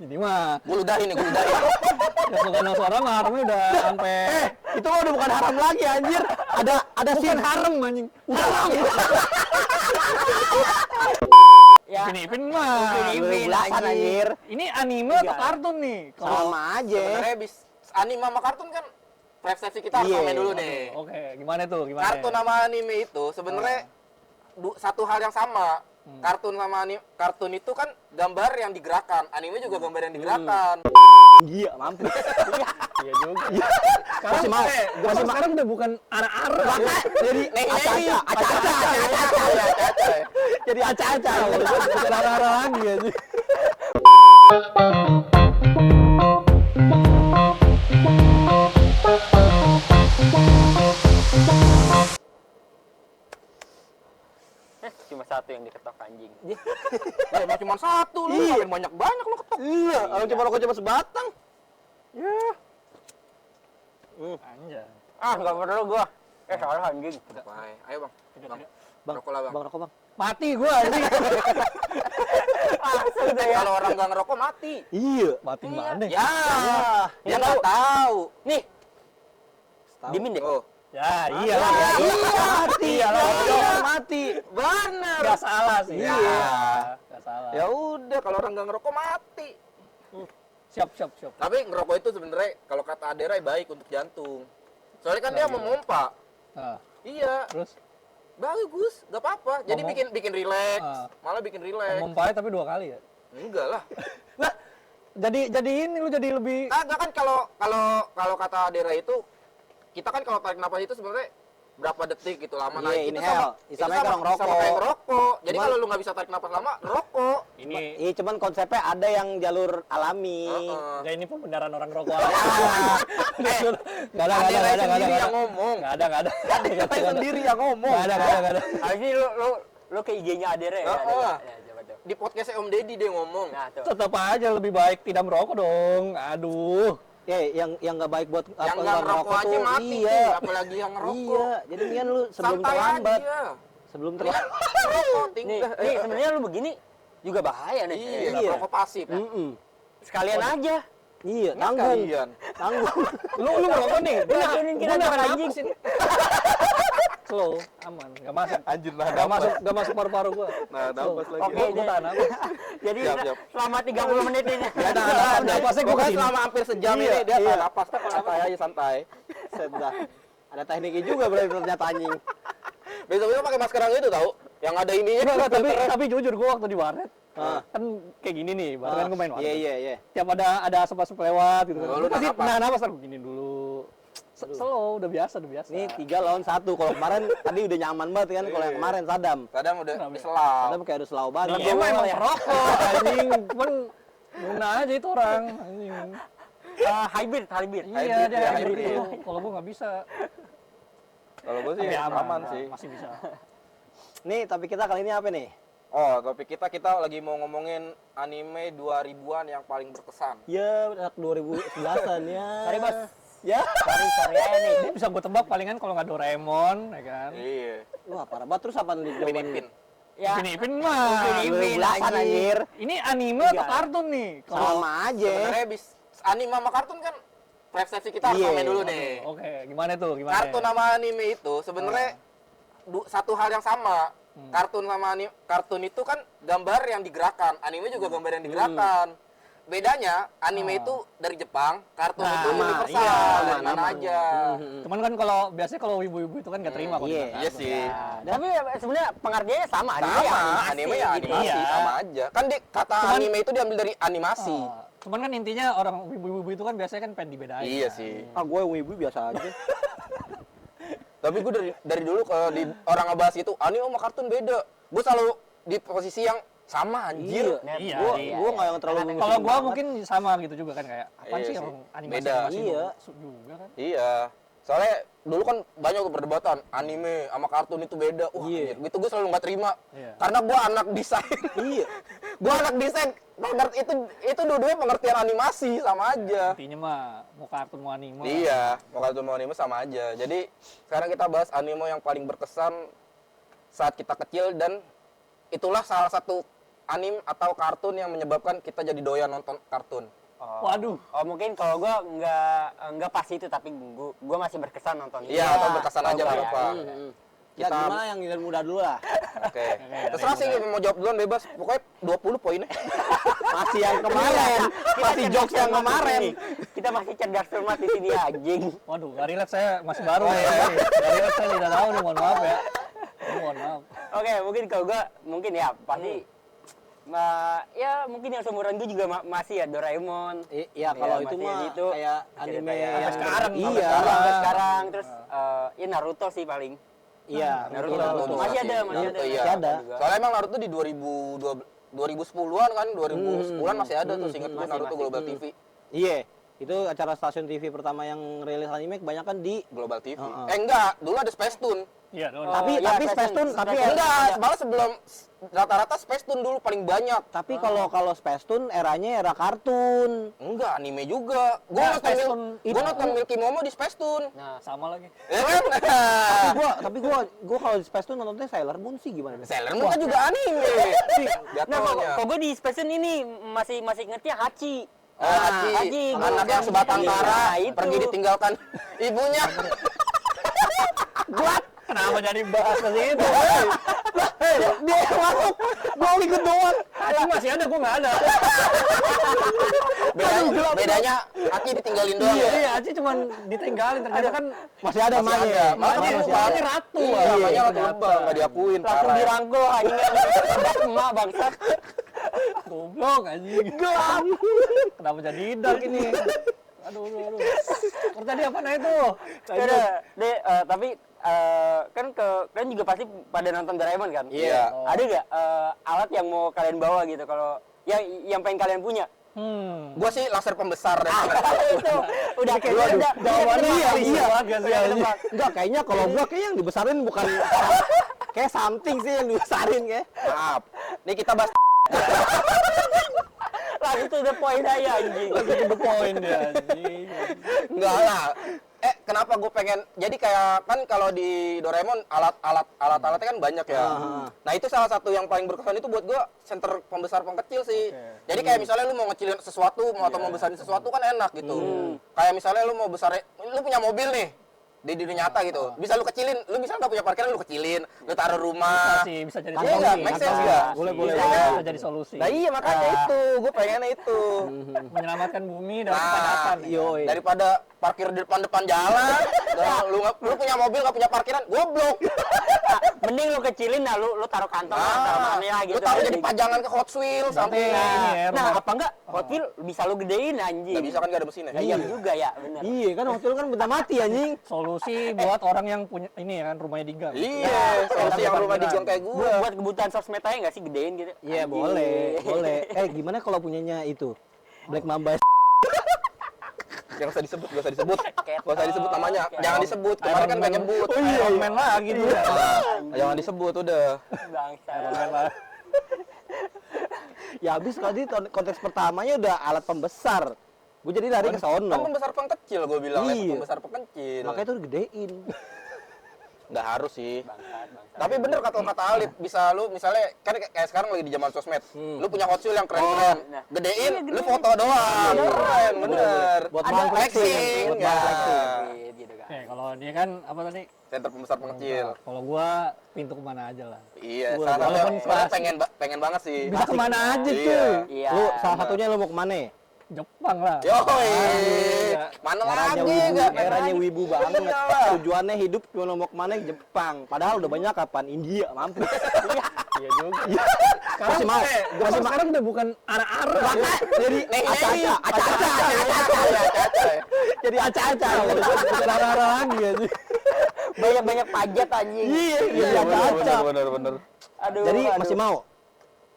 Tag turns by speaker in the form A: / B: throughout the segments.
A: Ini mah
B: Gue ludahin nih, gue ludahin.
A: Yasuga no Sora mah haramnya udah sampai
C: Itu mah udah bukan haram lagi anjir. Ada
A: bukan harem anjing. Udah haram.
D: Ya.
A: Upin Ipin mah.
D: Ipin,
C: belasan anjir.
A: Ini anime atau kartun nih?
C: Sama aja.
B: Sebenarnya anime sama kartun kan persepsi kita harus
C: Iya.
B: samain dulu nih.
A: Oke, gimana tuh? Gimana?
B: Kartun sama anime itu sebenarnya satu hal yang sama. Kartun itu kan gambar yang digerakkan, anime juga gambar yang digerakkan.
C: Gila, mampus.
A: Iya juga.
C: Masih mau.
A: Sekarang udah bukan arah-arah.
C: Jadi aca-aca. Jadi aca-aca.
A: Bukan arah-arah lagi ya sih.
D: Cuma satu yang diketok anjing.
B: Ya emang cuma satu lu, ngapain banyak-banyak lu ketok.
C: Iya, kalau cuma rokok cuma sebatang.
B: Ya.
A: Anjay.
D: Enggak perlu gua. Salah anjing.
B: Ayo bang.
C: Bang,
B: Rokok lah bang.
C: Bang rokok, Bang.
A: Mati gua anjing.
B: Kalau orang nggak ngerokok mati.
C: Iya.
A: Mati mana?
B: Ya, dia nggak tahu.
D: Nih. Dimin deh.
B: Oh,
A: Ya, iya.
C: Mati. Mati.
B: benar.
A: Gak salah sih.
B: Iya.
A: Gak salah.
B: Ya udah, kalau orang nggak ngerokok mati.
A: Siap.
B: Tapi ngerokok itu sebenarnya kalau kata Adera baik untuk jantung. Soalnya kan dia memompa.
A: Nah,
B: Iya,
A: terus
B: bagus, nggak apa-apa. Jadi bikin rileks, malah bikin rileks.
A: memompai tapi 2 kali ya.
B: Enggak lah.
A: Lah, jadi ini lu jadi lebih
B: Kagak kan kalau kata Adera itu kita kan kalau tarik napas itu sebenarnya berapa detik gitu lama. Nah,
C: Iya,
B: itu
C: inhale. Sama kayak ngerokok.
B: sama kayak ngerokok. Jadi kalau lu nggak bisa tarik napas lama, rokok.
A: ini
C: Iya, cuman konsepnya ada yang jalur alami.
A: ya ini pembenaran orang rokok. Enggak
B: Adera
A: ada.
B: sendiri yang ngomong.
A: Enggak ada.
B: Adera sendiri yang ngomong.
A: Enggak ada.
D: Ini lu ke IG-nya Adere ya.
B: Heeh.
D: Ya, coba tuh.
B: Di podcastnya Om Deddy dia ngomong.
D: Nah, tuh.
A: Tetap aja lebih baik tidak merokok dong. Aduh.
C: Ya, yang nggak baik buat
B: Yang nggak ngerokok aja
C: tuh,
B: mati,
C: iya.
B: cuy. Apalagi yang ngerokok.
C: Iya, jadi mendingan lu sebelum
B: Santai
C: terlambat.
B: aja.
C: Sebelum terlambat.
B: Rokok
D: Nih,
B: tinggal.
D: sebenarnya lu begini juga bahaya nih.
B: Iya,
C: Iya.
B: rokok pasif.
D: Sekalian aja.
C: Iya, tanggung.
B: Kalian.
C: Tanggung.
A: Lu merokok nih.
D: Lakuin kita
A: Gua nahan
D: anjing.
A: napas ini. Slow, aman. Enggak masuk.
B: Anjir lah.
A: Enggak masuk paru-paru gua.
B: Nah, napas lagi.
D: Oke,
A: Gua tahan napas.
D: Jadi
B: Siap.
D: selama 30 menit ini.
B: Ya,
A: napasnya gua
B: pokoknya
A: kesini.
B: selama hampir sejam
C: Iya,
B: ini dia
C: iya.
B: tahan napas. Santai aja, santai.
C: Sudah. Ada tekniknya juga berarti ternyata anjing.
B: Besok-besok pakai masker yang itu tahu? Yang ada ininya.
A: Enggak, tapi jujur gua waktu di warnet
C: Ah.
A: kan kayak gini nih, bahkan kan gua main warnet.
C: Iya.
A: Tiap ada asap-asap lewat gitu kan.
B: Oh, lu
A: Gua pasti
B: nahan napas.
A: nahan napas aku gini dulu. Slow, udah biasa.
C: Ini 3 lawan 1. Kalau kemarin tadi udah nyaman banget kan. Kalau yang kemarin Sadam.
B: Kadang udah diselau.
C: Sadam kayak harus selalu banget.
A: Dia mah emang perokok anjing, cuman guna aja itu orang anjing.
D: Hybrid.
A: Iya, dia
B: ya,
A: hybrid
B: hybrid.
A: itu. Kalau gua nggak bisa.
B: Kalau gue sih
A: Tapi
B: aman sih.
A: Masih bisa.
C: Nih, tapi kita kali ini apa nih?
B: Oh, topik kita lagi mau ngomongin anime 2000-an yang paling berkesan.
C: Ya, anak 2011-an ya.
D: Sorry, Bos.
C: Ya.
D: Sorry aja nih.
A: Ini bisa gua tebak palingan kalau nggak Doraemon, ya kan.
B: Iya.
C: Wah, parah banget. Terus apa nih
B: Upin
C: jawabannya?
B: Ipin.
D: Ya.
A: Upin Ipin mah.
D: Ipin,
C: 2011-an anjir.
A: Ini anime atau kartun nih? Kalau
C: Sama aja.
B: Sebenarnya anime sama kartun kan persepsi kita harus
C: Iya.
B: samain dulu nih.
A: Oke, gimana tuh? Gimana?
B: Kartun sama anime itu sebenarnya satu hal yang sama. Kartun itu kan gambar yang digerakkan, anime juga gambar yang digerakkan. Bedanya anime itu dari Jepang, kartun
A: Nah,
B: itu universal,
A: iya,
B: dari mana aja.
A: Cuman kan biasanya kalau ibu-ibu itu kan nggak terima kalau
C: Iya.
A: dimakan.
B: Iya sih.
D: Tapi sebenarnya pengertiannya sama.
B: Sama, anime ya
D: gitu.
B: animasi,
A: Iya.
B: sama aja. Kan kata
A: Cuman-
B: anime itu diambil dari animasi.
A: Cuman kan intinya orang ibu-ibu itu kan biasanya kan pengen dibedain.
B: Iya
A: kan.
B: sih.
C: Ah, gue yang ibu biasa aja.
B: Tapi gue dari dulu kalau di orang ngebahas itu anime sama kartun beda. Gue selalu di posisi yang sama anjir.
A: Iya,
C: Gue
A: iya.
C: gue nggak yang terlalu.
A: Kalau gua
C: banget.
A: mungkin sama gitu juga kan kayak apaan
B: Iya
A: sih
B: sih.
A: orang animasi
B: Beda.
A: animasi
C: Iya.
A: juga kan.
B: Iya. Soalnya dulu kan banyak tuh perdebatan anime sama kartun itu beda. Wah,
C: Iya.
B: anjir, gitu gue selalu nggak terima.
A: Iya.
B: Karena gue anak desain.
C: Iya.
B: Gue anak desain. Itu dua-duanya pengertian animasi sama aja.
A: Intinya mah mau kartun mau anime.
B: Iya, mau kartun mau anime sama aja. Jadi sekarang kita bahas anime yang paling berkesan saat kita kecil dan itulah salah satu anime atau kartun yang menyebabkan kita jadi doyan nonton kartun?
A: Waduh.
D: Oh mungkin kalau gue nggak pas itu, tapi gue masih berkesan nonton itu.
B: Iya, atau berkesan aja nggak apa-apa.
C: Ya
B: Kita-
C: gimana yang Idan muda dulu lah.
B: Oke. Terserah sih mau jawab duluan bebas. Pokoknya 20 poinnya.
C: Masih yang kemarin, masih jokes yang kemarin.
D: Kita masih cerdas cermat di sini anjing.
A: Waduh, gak relate saya masih baru ya. Gak relate saya tidak tahu nih, mohon maaf ya. Mohon maaf.
D: Oke, mungkin kalau gue mungkin ya pasti ya mungkin yang seumuran gue juga masih ya Doraemon.
C: Iya, kalau itu
D: masih
C: mah
D: gitu.
C: kayak anime
D: Ceritanya
C: yang
A: sekarang,
C: iya.
D: Sampai sekarang terus ya Naruto sih paling.
C: Iya,
D: Naruto. Masih ada, masih ada.
B: Iya.
C: Masih ada.
B: Soalnya emang Naruto di 2010-an kan, 2010-an masih ada tuh, seinget gue
D: Masih,
B: Naruto
D: masih.
B: Global TV.
C: Iya, itu acara stasiun TV pertama yang rilis anime kebanyakan di
B: Global TV.
C: Heeh.
B: Enggak, dulu ada Space Tune.
A: Iya, dong.
C: tapi
D: ya,
C: Space Tune tapi
B: Enggak, malah sebelum rata-rata Space Tune dulu paling banyak.
C: tapi kalau Space Tune eranya era kartun.
B: Enggak, anime juga. Gue
A: Nah,
B: nonton,
A: Space Tune
B: gua nonton Milky Momo di Space Tune.
D: Nah,
A: Sama lagi.
B: Ya kan?
C: Tapi gua kalau di Space Tune nontonnya Sailor Moon sih gimana?
B: Sailor Moon kan juga anime.
D: nah
B: Jatuhnya.
D: kok gue di Space ini masih ngerti ya Hachi.
B: Oh, Haji,
D: Haji,
B: anak yang sebatang
D: Iya,
B: kara
D: itu.
B: pergi ditinggalkan ibunya.
A: Kenapa jadi bahas ke situ?
C: Dia masuk, gua ikut doang.
A: Haji masih ada, gua nggak ada.
B: Bedanya Haji ditinggalin doang.
A: Iya,
B: ya?
A: iya, Haji cuman ditinggalin. Ternyata kan
C: Masih ada
B: Masih
C: namanya.
B: ada. Malah
A: Haji
B: masih
A: rupanya
B: ada.
A: ratu.
B: Iya, namanya Ratu Lebang, nggak diakuin.
D: Langsung
B: parah.
D: dirangkul anjing nggak emak bangsat.
A: Goblok anjing. Kenapa jadi dark ini? Aduh. Terus tadi apa nah itu?
D: Tapi kan kalian juga pasti pada nonton Doraemon kan?
B: Iya.
D: Ada nggak alat yang mau kalian bawa gitu kalau yang pengen kalian punya?
B: Gua sih laser pembesar deh.
D: Itu udah kayak udah
C: Jawabannya
D: udah
C: iya,
D: nebak,
C: iya.
D: udah nebak.
C: Enggak, kayaknya kalau gua kayaknya yang dibesarin bukan kayak something sih yang dibesarin kayak.
B: Maaf. Nih kita bahas
D: Langsung to the point aja anjing.
A: Lagi to the point ya anjing.
B: enggak lah. Kenapa gue pengen jadi kayak kan kalau di Doraemon alatnya kan banyak ya. Nah, itu salah satu yang paling berkesan itu buat gue senter pembesar pengkecil sih. Jadi kayak misalnya lu mau ngecilin sesuatu atau mau besarin sesuatu kan enak gitu. Kayak misalnya lu mau besarin, lu punya mobil nih di dunia nyata gitu. Bisa lu kecilin, lu misalnya nggak punya parkiran lu kecilin, lu taruh rumah.
A: Bisa jadi
B: Iya nggak?
A: solusi.
B: Make sense nggak?
C: Boleh.
A: Bisa jadi solusi.
B: Nah iya makanya itu, gue pengennya itu.
A: Menyelamatkan bumi dari
B: Nah,
A: kepadatan.
C: Yoi.
B: daripada parkir di depan jalan, dan lu punya mobil nggak punya parkiran, goblok.
D: Mending lu kecilin nah lu taruh kantong taruh mana ya gitu.
B: Lu taruh jadi pajangan ke Hot Wheels sampai
A: ini ya,
D: Nah,
A: rumah.
D: apa enggak Hot Wheels bisa lu gedein anjing.
B: nggak bisa kan nggak ada mesinnya.
D: Iya juga ya, benar.
C: Iya kan waktu itu kan benda mati anjing.
A: Solusi buat orang yang punya ini ya kan rumahnya digang.
B: Iya, solusi yang rumah digang kayak gue.
D: Buat kebutuhan sosmed aja nggak sih gedein gitu?
C: Iya,
D: Anjing.
C: boleh. Gimana kalau punyanya itu? Black Mamba.
B: Yang usah disebut, gak usah disebut.
D: Ketok.
B: Gak usah disebut namanya. Jangan disebut. Kemarin kan
A: Iron
B: gak
A: Man.
B: nyebut.
A: Oh iya, Iron Man lagi dia.
B: Jangan disebut udah.
D: Bangsa.
A: Iron Man lah.
C: Ya habis tadi konteks pertamanya udah alat pembesar. Gue jadi lari ke
B: Kan
C: sono.
B: pembesar pengkecil gue bilang.
C: Iya.
B: Pembesar pengkecil.
C: Makanya itu gedein.
B: Nggak harus sih.
D: Bangsat.
B: Tapi bener kata Alif, bisa lu misalnya kan kayak sekarang lagi di zaman sosmed. Lu punya Hot Wheels yang keren-keren.
D: nah.
B: Gedein, lu foto doang. Keren, bener.
C: Buat
B: Ada
C: bahan
B: flexing.
C: buat
B: Ya.
C: bahan flexing.
D: Gitu kan.
A: Oke, kalau dia kan apa tadi?
B: Center pembesar pengecil.
A: Kalau gua pintu kemana aja lah.
B: Iya,
C: Wah,
B: salah satu
A: walaupun
B: yang sebenarnya
A: kelas-
B: pengen banget sih.
A: Bisa kemana aja
B: Iya.
A: cuy.
D: Iya.
C: Lu salah satunya lu mau kemana?
A: Jepang lah.
B: Yoi.
A: Iya.
B: Mana
C: Eranya
B: lagi
C: wibu,
B: enggak?
C: eranya wibu banget.
B: Iyalah.
C: Tujuannya hidup cuma mau kemana Jepang. Padahal udah banyak kapan India mampus.
A: Iya juga. Sekarang
C: Masih mau.
A: Jepang sekarang udah bukan arah-arah.
C: Jadi aca-aca. Jadi aca-aca.
A: Bukan arah-arah lagi ya sih.
D: Banyak pajak anjing.
C: Iya, aca-aca.
B: bener.
D: Aduh.
C: Jadi
D: aduh.
C: masih mau.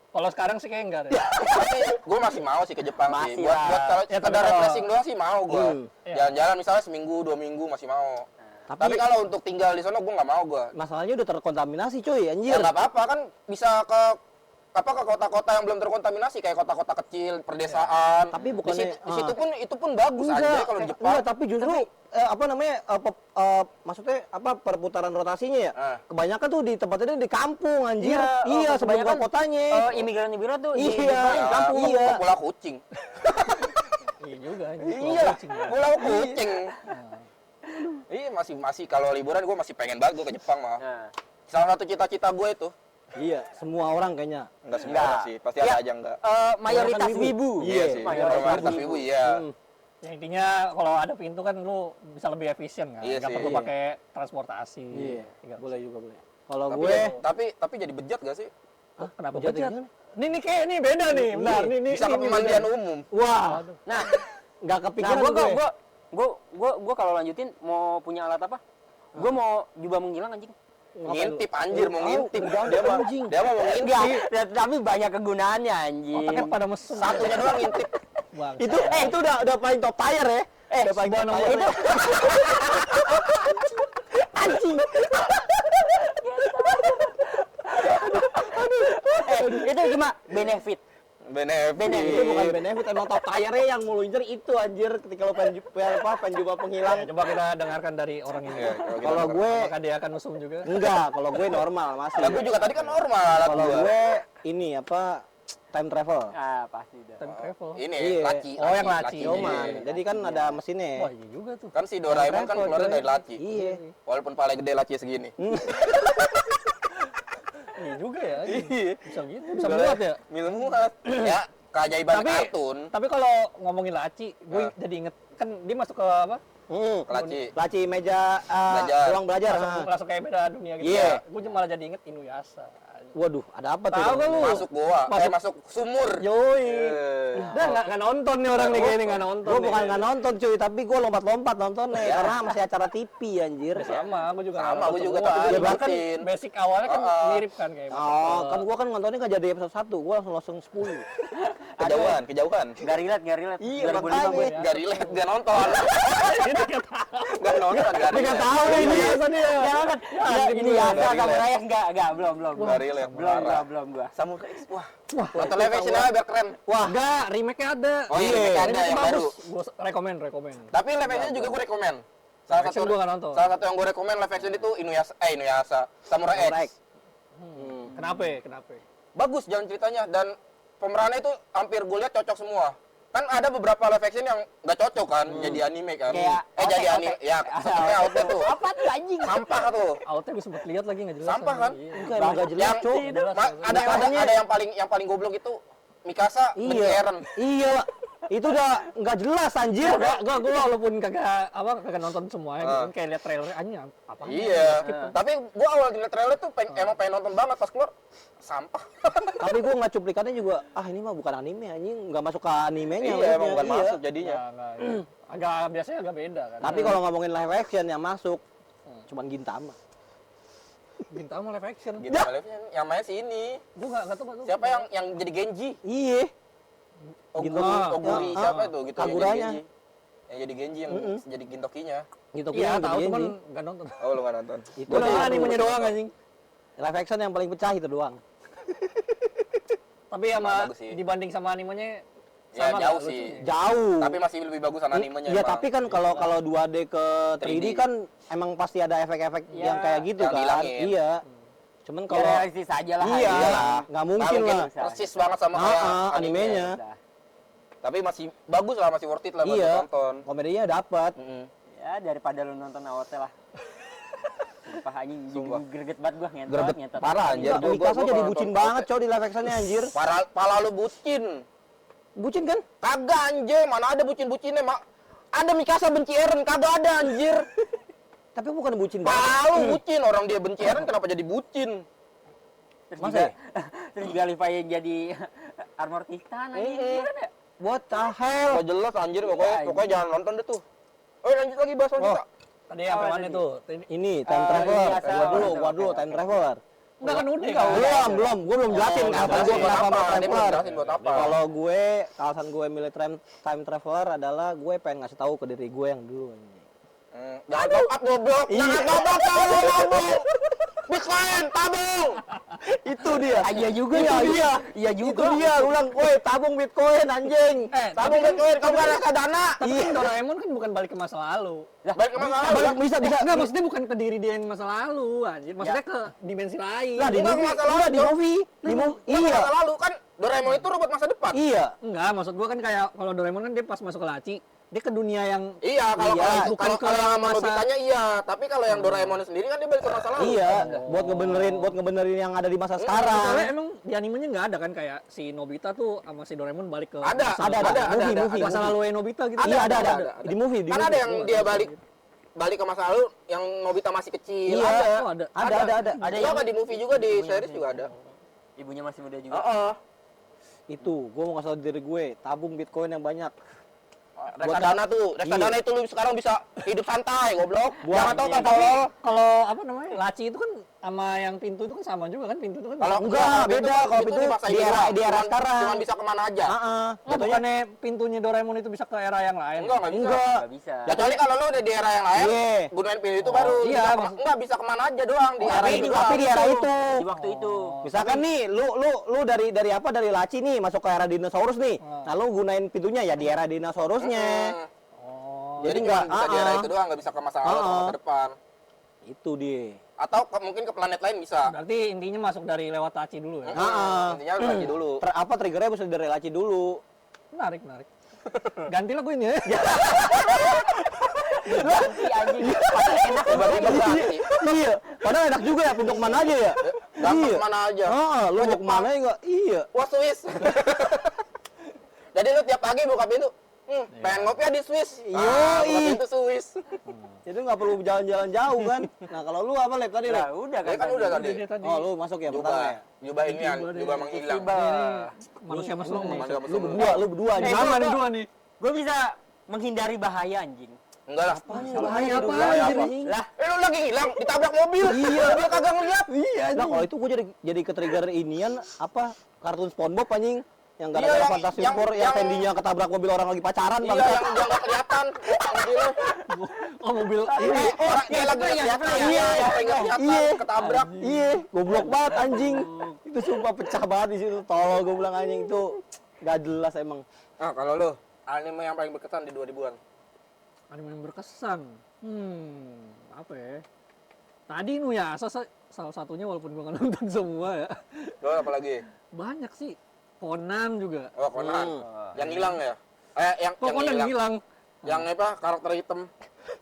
A: Kalau sekarang sih kayak enggak deh.
B: Tapi gue masih mau sih ke Jepang sih.
D: Masih
B: Buat
D: lah.
B: kalau
A: Ya,
B: sekedar
A: tapi kalau-
B: refreshing doang sih mau gue.
A: Iya.
B: Jalan-jalan misalnya seminggu, 2 minggu masih mau. Tapi
C: Tapi
B: kalau untuk tinggal di sana gue nggak mau gue.
C: masalahnya udah terkontaminasi cuy,
B: Ya
C: anjir.
B: nggak apa-apa kan bisa ke ke kota-kota yang belum terkontaminasi kayak kota-kota kecil, perdesaan.
C: Tapi
B: di
C: bukannya-
B: situ pun itu pun bagus aja kalau di Jepang.
C: Enggak, tapi justru maksudnya perputaran rotasinya ya. Kebanyakan tuh di tempatnya di kampung anjir. Iya, sebelum ke kotanya.
D: Imigran tuh di
C: Iya,
D: Jepang.
B: Ya,
C: kampung.
B: iya. Pulau kucing.
A: Iya juga.
B: Iya, pulau kucing. Iya, masih kalau liburan gue masih pengen banget gue ke Jepang mah.
D: Nah,
B: Salah satu cita-cita gue itu.
C: Iya, semua orang kayaknya.
B: Enggak semua orang sih, pasti ada aja enggak.
D: mayoritas wibu.
B: Iya sih, mayoritas ibu iya.
A: Ya intinya kalau ada pintu kan lu bisa lebih efisien kan.
B: Iya
A: Nggak
B: sih.
A: perlu pakai transportasi.
C: Iya,
A: Tinggal-
C: boleh juga boleh. Kalau
B: Tapi
C: gue
B: tapi jadi bejat gak sih?
A: Hah, kenapa
C: Bejat
A: bejat?
C: gimana?
A: Nih kayak nih beda nih. Bentar, nih
B: Bisa ke pemandian umum.
C: wah,
D: Nah,
C: nggak
D: nah
C: kepikiran
D: gua kalau lanjutin mau punya alat apa? Gua mau jubah menghilang anjing.
B: Ngintip anjir mau ngintip.
C: jangan,
B: Dia mah
C: anjing.
B: dia mah mau
D: Enggak,
B: ngintip.
D: tapi banyak kegunaannya anjing.
A: Otaknya pada mesum.
B: Satunya doang ngintip.
A: Bang.
C: Itu udah paling top tier ya. Udah paling top tier.
A: itu.
C: Anjing.
D: Itu cuma benefit.
B: Benefit.
C: Itu bukan benefit, emang top tier-nya yang mau lu incer itu anjir ketika lo pengen jubah penghilang.
A: Coba kita dengarkan dari orang ini.
B: Iya,
C: Kalau gue
A: Apakah dia akan usum juga?
C: enggak, kalau gue normal masih.
B: Lah gue juga tadi kan normal alat
C: Kalau
B: gua.
C: gue ini time travel.
D: Ah, pasti dah.
A: Time travel.
B: Ini
C: Iya.
B: laci.
A: Oh, yang laci.
C: Oman.
B: Iya.
C: Jadi kan ada mesinnya.
A: Wah, iya juga tuh.
B: Kan si Doraemon kan
C: Travel,
B: keluarnya
C: coy.
B: dari laci.
C: Iya.
B: Walaupun paling gede laci segini.
A: Iya juga ya.
B: Iya.
A: Bisa gitu. Bisa buat ya.
B: Mil muat. Ya, keajaiban
A: Tapi
B: kartun.
A: tapi kalau ngomongin laci, gue jadi inget kan dia masuk ke apa?
B: Laci.
C: Laci meja
B: Belajar.
C: ruang belajar.
A: Langsung kayak beda dunia gitu.
C: Iya.
A: Gue malah jadi inget Inuyasha.
C: Waduh, ada apa tuh?
A: Tahu gak lu?
B: Masuk goa, masuk sumur.
A: Yoi.
B: Eh.
A: Udah nggak nonton nih orang nih kayaknya nggak nonton.
C: Gue
A: nih.
C: bukan nggak nonton cuy, tapi gue lompat-lompat nontonnya karena masih acara TV anjir.
A: Sama, gue juga nggak
B: Sama,
A: nonton
B: gue juga,
A: semua.
B: tapi gue
A: Ya, bahkan
B: ngikutin.
A: basic awalnya kan
B: Oh.
A: mirip kan kayak.
C: Oh, kan gue kan nontonnya nggak jadi episode 1, gue langsung 10.
B: Kejauhan.
D: Gak relate.
C: Iya,
D: 2005
C: makanya.
D: gue.
B: Gak relate, gak nonton. Gak nonton, gak
A: Dia nggak
B: relate.
A: tahu nih Inuyasha nih.
D: Jangan, ini ya, Samurai X enggak, belum.
B: Gak relate, parah.
D: Belum gua.
B: Samurai X, wah. Nonton live action aja biar keren.
A: Wah, enggak, remake-nya ada.
B: Oh iya, remake ada
A: Remake
B: yang
A: bagus.
B: baru.
A: Gue rekomen.
B: Tapi live action juga gue rekomen.
A: Live action gua nggak nonton.
B: Salah satu yang gue rekomen live action itu Inuyasha, Samurai X.
A: Kenapa?
B: Bagus jalan ceritanya dan pemerannya itu hampir gue lihat cocok semua. Kan ada beberapa live action yang nggak cocok kan jadi anime kan.
D: Kayak
B: jadi
D: Outtake,
B: anime ya seperti Outtake tuh.
D: Apa tuh anjing?
B: Sampah tuh.
A: Outnya gue sempet lihat lagi nggak jelas.
B: Sampah kan?
A: Iya.
C: Enggak, emang nggak jelas,
B: Yang
C: Cuk.
B: ada yang paling goblok itu Mikasa benci
C: Iya.
B: Eren.
C: Iya. Itu udah nggak jelas anjir.
A: Enggak, gue walaupun kagak nonton semuanya, gitu kan kayak lihat trailernya anjing apa?
B: Iya. Tapi gua awal ngeliat trailer tuh emang pengen nonton banget pas keluar sampah.
C: Tapi gue nggak cuplikannya juga. Ini mah bukan anime anjing, nggak masuk ke animenya.
B: Iya, emang bukan
C: Iya.
B: masuk jadinya.
A: Agak biasanya agak beda kan.
C: Tapi kalau ngomongin live action yang masuk, cuman Gintama.
A: Bintang live action.
B: Gitu live-nya yang main si ini.
A: Gue nggak tahu.
B: Siapa yang jadi Genji?
C: Iya.
B: Oguri siapa itu gitu yang jadi
C: Kaguranya.
B: Genji. Yang jadi Genji yang jadi Gintokinya.
C: Gitu
A: Iya tahu cuman nggak nonton.
B: Oh, lu nggak nonton.
C: itu
A: Gue nonton animenya doang anjing.
C: live action yang paling pecah itu doang.
A: Tapi sama
B: Bagus sih.
A: dibanding sama animenya
B: Ya
A: sama
B: jauh
A: nggak
B: sih.
A: lucunya?
C: Jauh.
B: Tapi masih lebih bagusan animenya
C: Iya,
B: emang.
C: tapi kan kalau 2D ke 3D
B: 3D.
C: kan emang pasti ada efek-efek
D: Ya,
C: yang kayak gitu
B: yang
C: kan.
B: dihilangin.
C: Iya. Cuman
D: Kalau
C: kalau
D: realistis aja lah.
C: iya,
B: Iyalah.
C: nggak mungkin
B: Nggak
C: lah.
B: persis banget sama kayak
C: animenya.
B: Tapi masih bagus lah, masih worth it lah buat
C: Iya.
B: nonton.
C: Komedinya dapat.
D: Ya daripada lu nonton AOT lah. Sumpah anjing,
B: Sumpah.
D: greget banget gua ngentot.
C: Greget
D: ngentot.
B: parah, anjir.
C: Enggak,
B: Gua-
C: Mikasa
B: gua
C: jadi
B: kalau
C: bucin
B: nonton
C: banget coy di live actionnya anjir.
B: Pala lu bucin.
C: Bucin kan?
B: Kagak anjir, mana ada bucin-bucinnya, Mak. Ada Mikasa benci Eren, kagak ada anjir.
C: Tapi bukan bucin banget.
B: Pala lu bucin, orang dia benci Eren kenapa jadi bucin?
D: Terus
C: Masa
D: juga,
C: ya?
D: terus juga Levi yang jadi armor Titan anjing. Gimana ya?
C: What the hell?
B: Gak jelas anjir, pokoknya jangan nonton deh tuh. Lanjut lagi bahas kita.
A: Tadi apa mana tuh?
C: Ini time traveler.
D: Inuyasha.
C: Gua dulu time traveler.
A: Enggak kan udah.
C: Belum, gue belum jelasin alasan gue kenapa mau time
B: Dia belum
C: traveler.
B: jelasin buat apa.
C: Kalau gue, alasan gue milih time traveler adalah gue pengen ngasih tahu ke diri gue yang dulu.
B: Jangan top up goblok, jangan top up kalau mabuk. Bitcoin, tabung.
C: Itu dia.
D: Iya juga
C: Iya,
D: tuh.
C: iya.
D: Iya
C: Itu
D: juga.
C: dia, ulang, woi tabung Bitcoin anjing.
B: Tabung Bitcoin, kamu gak ada dana.
A: Tapi kan Doraemon kan bukan balik ke masa lalu.
B: Balik ke masa lalu.
C: Balik, bisa.
A: Enggak, maksudnya bukan ke diri dia yang masa lalu, anjir. Maksudnya ke dimensi lain.
C: Lah di
B: Enggak,
C: movie,
B: masa lalu,
C: iya, di
B: Cok.
C: movie. Di movie.
B: Iya.
C: Iya.
B: Masa lalu kan Doraemon itu robot masa depan.
C: Iya.
A: Enggak, maksud gua kan kayak kalau Doraemon kan dia pas masuk ke laci, dia ke dunia yang
B: Iya, kalau
C: Iya,
A: bukan ke
B: kalau yang sama
A: masa-
B: Nobitanya iya, tapi kalau yang Doraemon sendiri kan dia balik ke masa lalu.
C: Iya, buat ngebenerin yang ada di masa
A: Soalnya
C: sekarang.
A: emang di animenya nggak ada kan kayak si Nobita tuh sama si Doraemon balik ke
B: Ada,
A: masa
C: Ada,
A: lalu.
C: movie.
A: Masa lalu Nobita gitu.
C: Iya, ada. Di movie,
B: Kan ada yang dia balik ke masa lalu yang Nobita masih kecil.
C: Iya.
B: Ada.
A: Oh, ada.
C: Ada.
B: Ada yang di movie juga, di series juga ada.
D: Ibunya masih muda juga.
C: Itu, gue mau ngasih tau diri gue, tabung Bitcoin yang banyak.
B: Reksadana tuh, reksadana itu lu sekarang bisa hidup santai, goblok. Jangan tahu kan
A: Tapi
B: tolol.
A: kalau apa namanya? Laci itu kan sama yang pintu itu kan sama juga kan, pintu itu kan.
B: Kalau
C: Enggak, beda. Kalau itu
B: dipaksain
C: di era
B: doang.
C: sekarang.
B: Cuman bisa kemana aja.
C: Heeh.
A: Oh, bukannya pintunya Doraemon itu bisa ke era yang lain?
B: Enggak bisa.
D: Nggak bisa.
B: Kecuali kalau lu udah di era yang lain,
C: Iya.
B: gunain pintu itu baru.
A: iya,
B: Bisa
A: maksud-
B: enggak bisa kemana aja doang di era itu.
C: Tapi di era itu.
D: Di waktu itu.
C: Misalkan nih, lu dari apa? Dari laci nih masuk ke era dinosaurus nih. Nah, lu gunain pintunya ya di era dinosaurusnya.
A: Oh.
B: Jadi nggak bisa di era itu doang, nggak bisa ke masa lalu atau masa depan.
C: Itu dia.
B: Atau mungkin ke planet lain bisa.
A: Berarti intinya masuk dari lewat laci dulu ya.
B: Intinya harus lagi dulu.
C: Apa triggernya bisa dari laci dulu.
A: Menarik. Gantilah gue ini ya.
D: Ganti anjing. Pasti enak.
B: Tiba-tiba ganti.
C: Iya. Padahal enak juga ya, pintu kemana aja ya.
B: Gampang kemana aja.
C: Lu mau kemana ya nggak? Iya.
B: Wah, Swiss. Jadi lu tiap pagi buka pintu, pengen ngopi ya di Swiss. Buka
C: Yoi.
B: pintu Swiss.
C: Jadi nggak perlu jalan-jalan jauh kan. Nah kalau lu apa Lep tadi Lep?
D: Nah, udah
B: Dia kan udah tadi.
A: Dia tadi.
C: Oh lu masuk ya pertama ya?
B: Jubah ini kan, jubah menghilang.
A: Manusia mesum nih.
B: Manusia mesum.
C: Lu berdua nih.
A: Sama nih dua nih.
D: Gue bisa menghindari bahaya anjing.
B: Enggak lah.
A: Bahaya apa
B: Bahaya
A: anjir?
B: apa?
D: Lah,
B: Lu lagi hilang, ditabrak mobil. Iya. Dia kagak ngeliat.
A: Iya.
C: Nah kalau itu gua jadi ke-trigger inian apa kartun SpongeBob anjing yang
B: Iya,
C: gara-gara
B: yang-
C: Fantastic
B: yang-
C: Four yang
B: yang-
C: Sandy-nya ketabrak mobil orang lagi pacaran
B: Iya,
C: bangsat.
B: yang dia nggak kelihatan. Mobilnya.
A: Oh, mobil ini.
B: Orang dia lagi nggak kelihatan.
C: Iya.
B: Iya, nggak kelihatan.
C: Iya.
B: Ketabrak.
C: Iya, goblok banget anjing. Itu sumpah pecah banget di situ. Tolol gua bilang anjing itu gak jelas emang.
B: Nah, kalau lu anime yang paling berkesan di 2000-an?
A: Anime yang berkesan. Apa ya? Tadi Nuyasa salah satunya walaupun gua nggak nonton semua ya.
B: Lu apa lagi?
A: Banyak sih. Conan juga.
B: Oh, Conan. Yang hilang ya? Yang
A: Kok Conan hilang?
B: Yang apa? Karakter hitam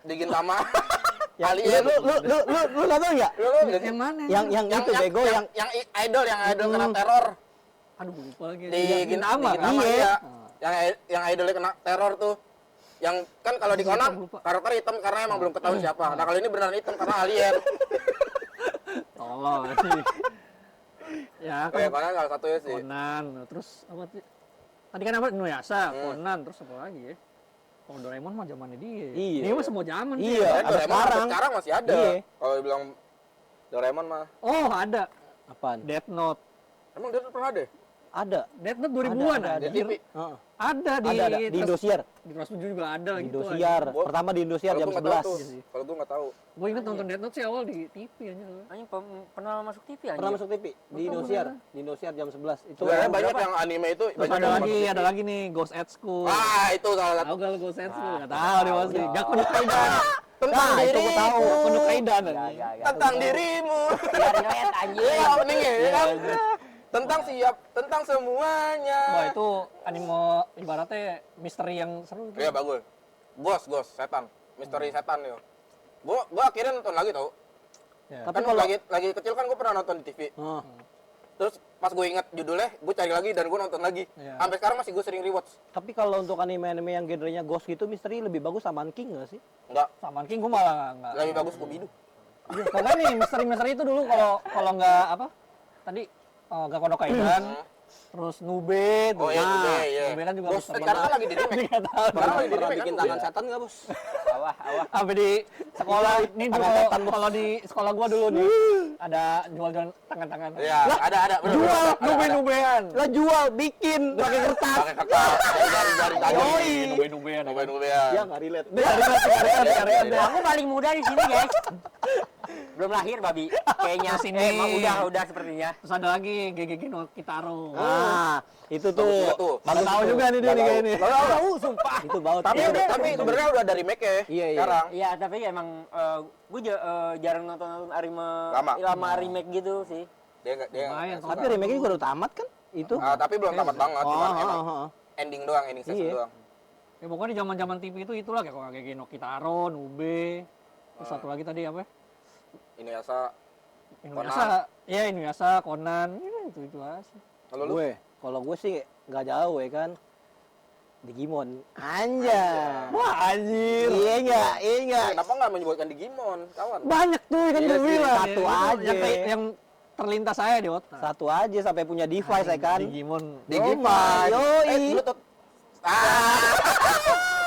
B: di Gintama.
C: Ya,
B: Alien.
C: lu nonton enggak?
A: Yang mana?
C: Yang itu bego yang
B: yang idol kena teror
A: Aduh, lupa lagi.
B: di
A: Gintama.
B: Gintama
C: Iya.
B: iya. Yang idolnya kena teror tuh. Yang kan kalau di Conan
A: lupa.
B: karakter hitam karena emang belum ketahui siapa. Nah, kalau ini beneran hitam karena alien.
A: Tolong sih. Ya,
B: Kayak
A: kan
B: Conan salah satunya sih.
A: Conan. Terus apa sih? Tadi kan apa? Nuyasa, Conan, terus apa lagi ya? Kalau Doraemon mah zamannya dia.
C: Iya.
A: Dia mah semua zaman sih.
C: Iya.
B: Dan
C: ada
B: Doraemon
C: sekarang.
B: sampai sekarang masih ada.
C: Iya.
B: Kalau bilang Doraemon mah.
A: Oh, ada.
C: Apaan?
A: Death Note.
B: Emang dia tuh pernah ada?
C: Ada.
A: Death Note 2000-an
C: Ada,
B: Di
A: anjir.
B: TV.
C: Heeh.
A: Ada di
C: Ada di Indosiar.
A: Di Trans 7 juga ada
C: Di
A: gitu.
C: Indosiar.
B: Gua-
C: Pertama di Indosiar
B: Kalau
C: jam
B: gua nggak tahu
C: 11.
B: tuh. Kalau gua nggak tahu.
A: Gue inget nonton Death Note sih awal di TV aja.
D: anjing pernah masuk TV anjing.
C: Pernah masuk TV di Indosiar. Di Indosiar jam 11. Itu
B: Sebenarnya banyak yang anime itu.
A: Terus
B: banyak
A: ada
B: yang
A: lagi,
B: masuk
A: ada
B: TV.
A: lagi nih Ghost at School.
B: Ah, itu salah satu.
A: Tahu gak lo Ghost at School? Gak tahu dia pasti. Gak kudu kaidan.
B: Tentang
C: Nah, itu gua tahu.
B: diriku.
A: Kudu kaidan.
D: Gak.
B: Tentang dirimu.
D: Biar nyet anjing.
B: Iya, opening ya kan? Tentang siap, tentang semuanya.
A: Wah itu anime ibaratnya misteri yang seru.
B: Iya bagus. Ghost, setan. Misteri setan yo. Gua akhirnya nonton lagi tau.
A: Ya.
C: Tapi
B: Kan
C: kalau
B: lagi kecil kan gua pernah nonton di TV.
C: Heeh.
B: Terus pas gue inget judulnya, gue cari lagi dan gue nonton lagi.
A: Iya.
B: Sampai sekarang masih gue sering rewatch.
C: Tapi kalau untuk anime-anime yang genrenya ghost gitu misteri lebih bagus Saman King nggak sih?
B: Enggak,
A: Saman King gue malah nggak.
B: lebih bagus Scooby-Doo.
A: Pokoknya nih misteri-misteri itu dulu kalau nggak apa tadi nggak Kono Kaidan, terus Nube, tuh.
B: Oh iya,
A: Nube kan juga
B: Ghost,
A: misteri.
B: sekarang kan lagi di remake.
A: Nggak tahu.
B: Sekarang lagi di
C: Pernah
B: remake
C: bikin
B: kan?
C: tangan setan nggak bos?
D: Awah.
A: Sampai di sekolah ini dulu kalau di sekolah gua dulu nih ada jual-jual tangan-tangan.
B: Iya, ada. bener,
A: Jual
B: bener, ada.
A: nube-nubean.
C: Lah jual, bikin pakai kertas.
B: Pakai kertas, jari-jari tadi.
C: Yoi.
A: Nube-nubean.
B: Nube-nubean.
C: Ya nggak relate.
A: Dia ada.
D: Aku paling muda di sini guys. Belum lahir babi. Kayaknya
A: Sini.
D: udah sepertinya.
A: Terus ada lagi GGG no Kitaro.
C: Ah, itu
B: Bagus juga
C: tuh.
B: tuh.
A: Bagus tahu juga nih dia
B: Nggak
A: nih
B: tahu.
A: kayak ini.
B: Nggak tahu.
C: Sumpah. Itu bau.
B: Tapi
D: Iya, udah.
B: tapi sebenarnya udah dari make
C: Iya, iya.
B: sekarang.
D: Iya, tapi emang gue jarang nonton anime
B: Lama.
D: remake gitu sih.
B: Dia
A: Lumayan,
B: nggak
C: Tapi
B: suka.
C: remake-nya juga udah tamat kan? Itu.
B: Tapi belum tamat banget, cuman emang
C: oh.
B: ending doang, ending season
C: Iya.
B: doang.
A: Ya pokoknya di zaman-zaman TV itu itulah kayak kalau GGG no Kitaro, Ube. Terus satu lagi tadi apa?
B: Inuyasha.
A: Inuyasha. Iya, Inuyasha, Conan. Ya, itu aja.
B: Kalau lu?
C: Kalau gue sih nggak jauh ya kan. Digimon. Anjay. Wah, anjir. Iya enggak.
B: Kenapa nggak menyebutkan Digimon, kawan?
C: Banyak tuh kan
B: Iya
C: gue
B: sih,
C: bilang.
A: Ya,
C: Satu
A: itu
C: aja.
A: yang terlintas saya di otak.
C: Satu aja sampai punya device ya kan.
A: Digimon.
B: Digimon.
C: Yoi.
B: Bluetooth.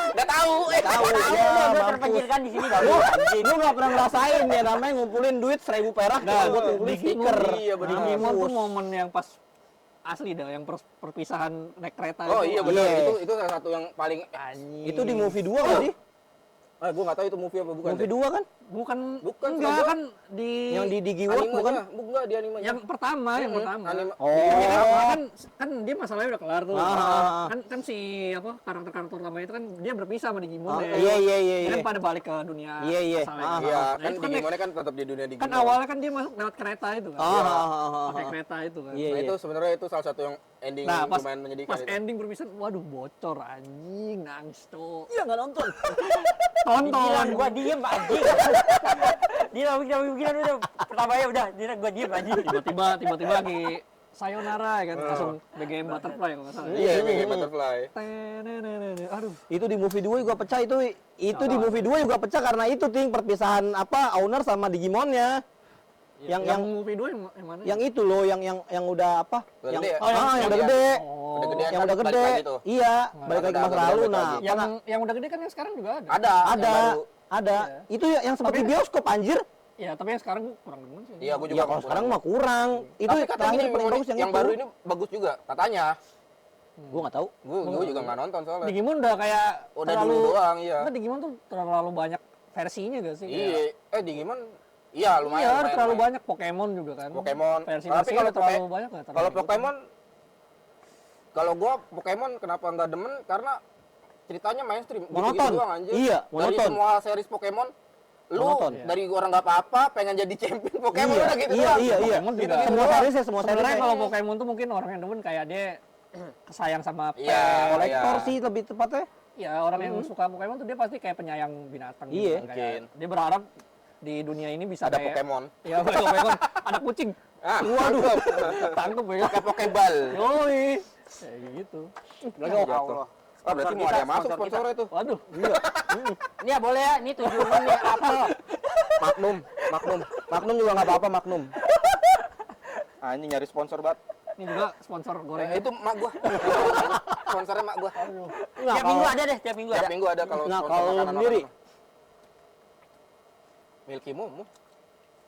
B: Nggak tahu.
C: Tahu
D: Tahu
C: ya,
D: gue
C: mampus.
D: terpinggirkan di sini babu.
C: Lu nggak pernah ngerasain ya namanya ngumpulin duit 1.000 perak
A: Nah,
C: buat ngumpulin
A: Digimon.
C: stiker.
B: Iya, benar.
A: Digimon tuh momen yang pas asli dah, yang perpisahan naik kereta
B: Oh
A: itu.
B: iya benar,
C: Iya.
B: itu salah satu yang paling
A: Anjing.
C: Itu di movie 2 nggak sih?
B: gua nggak tahu itu movie apa bukan.
C: Movie
B: deh.
C: 2 kan?
A: Bukan,
B: Bukan,
A: enggak
B: Bro.
A: kan di
C: Yang di Digiworld
B: Animenya,
C: bukan?
B: enggak di animenya.
A: yang pertama, yang pertama.
B: Anime.
C: Oh.
A: Kan dia masalahnya udah kelar tuh.
C: Ah.
A: Kan si apa karakter utama itu kan dia berpisah sama Digimon
C: Oh,
A: ya.
C: iya.
A: Dia kan pada balik ke dunia
C: Iya.
A: asalnya.
C: Ah,
B: Iya,
A: Nah,
B: kan
A: itu kan
B: Digimonnya kan tetap di dunia Digimon.
A: kan awalnya kan dia masuk lewat kereta itu kan. Pakai
C: Ah.
A: kereta itu kan.
C: Iya.
B: Nah, itu sebenarnya itu salah satu yang ending
A: Nah, pas,
B: lumayan menyedihkan
A: pas
B: itu.
A: ending berpisah, waduh bocor anjing, nangis tuh.
C: Iya nggak nonton.
A: Tonton.
D: Bilang gua diem anjing. Dia bilang udah pertamanya udah, dia gua diem anjing.
A: Tiba-tiba lagi sayonara ya kan, langsung BGM Butterfly kalau nggak salah.
B: Iya, BG Butterfly.
A: Tenenenene. Aduh.
C: Itu di movie 2 juga pecah itu. Itu di movie 2 juga pecah karena itu ting perpisahan apa owner sama Digimonnya. Yang
A: movie 2 yang mana?
C: yang itu loh yang udah apa?
B: Udah
C: yang
B: gede ya?
C: yang udah gede.
A: Oh.
B: Udah gedean
C: Yang
B: kan
C: udah
B: balik
C: gede.
B: lagi tuh.
C: Iya, balik lagi ke
B: udah
C: masa
B: gede
C: lalu.
B: balik
C: Nah,
B: lagi.
A: Yang udah gede kan yang sekarang juga ada.
B: Ada, yang
C: ada
B: baru.
C: Itu yang seperti
A: Tapi-
C: bioskop anjir.
A: Ya, tapi yang sekarang kurang demen sih.
B: Iya, gua juga
C: Ya kalau sekarang mah kurang. Itu
B: Tapi katanya
C: terakhir paling bagus
B: yang
C: yang itu.
B: baru ini bagus juga katanya.
C: Gua nggak tahu.
B: Gua juga nggak nonton soalnya.
A: Digimon udah kayak
B: Udah dulu doang, iya.
A: Kan Digimon tuh terlalu banyak versinya gak sih?
B: Iya, Digimon iya lumayan.
A: Iya,
B: lumayan,
A: terlalu
B: lumayan.
A: banyak Pokemon juga kan.
B: Pokemon.
A: Versi
B: Tapi kalau
A: terlalu banyak nggak?
B: Kalau Pokemon kalau gua Pokemon kenapa nggak demen karena ceritanya mainstream
C: Monoton.
B: gitu-gitu doang anjir.
C: Iya,
B: Dari
C: monoton.
B: semua series Pokemon lu
C: Monoton.
B: dari orang nggak apa-apa pengen jadi champion Pokemon
C: Iya,
B: udah gitu
C: iya,
B: doang.
C: iya.
A: Pokemon juga.
B: Gitu-gitu
C: Semua
B: doang.
C: series ya, semua series.
A: Sebenarnya kalau Pokemon tuh mungkin orang yang demen kayak dia sayang sama pet.
B: Iya,
C: kolektor
B: iya.
C: sih lebih tepatnya.
A: Ya orang yang suka Pokemon tuh dia pasti kayak penyayang binatang.
C: Iya.
A: Kan. Kayak
B: Mungkin.
A: dia berharap di dunia ini bisa
B: Ada
A: kayak,
B: Pokemon.
A: Iya, Pokemon. Ada kucing.
B: Waduh.
A: Tangkep ya.
B: Pakai Pokeball.
A: Yoi. Kayak gitu.
B: Allah. Oh, berarti mau ada yang masuk sponsornya tuh.
A: Waduh.
D: Ini ya boleh ya, ini 7 nih apel.
C: Magnum juga nggak apa-apa Magnum.
B: Anjing nyari sponsor banget.
A: Ini juga sponsor goreng.
B: Itu mak gua. Sponsornya mak gua.
D: Tiap minggu ada deh, tiap minggu
B: Tiap
D: ada.
B: minggu ada kalau
C: Nah,
B: sponsor
C: kalau lu
B: makanan
C: sendiri?
B: orang. Milky Momo.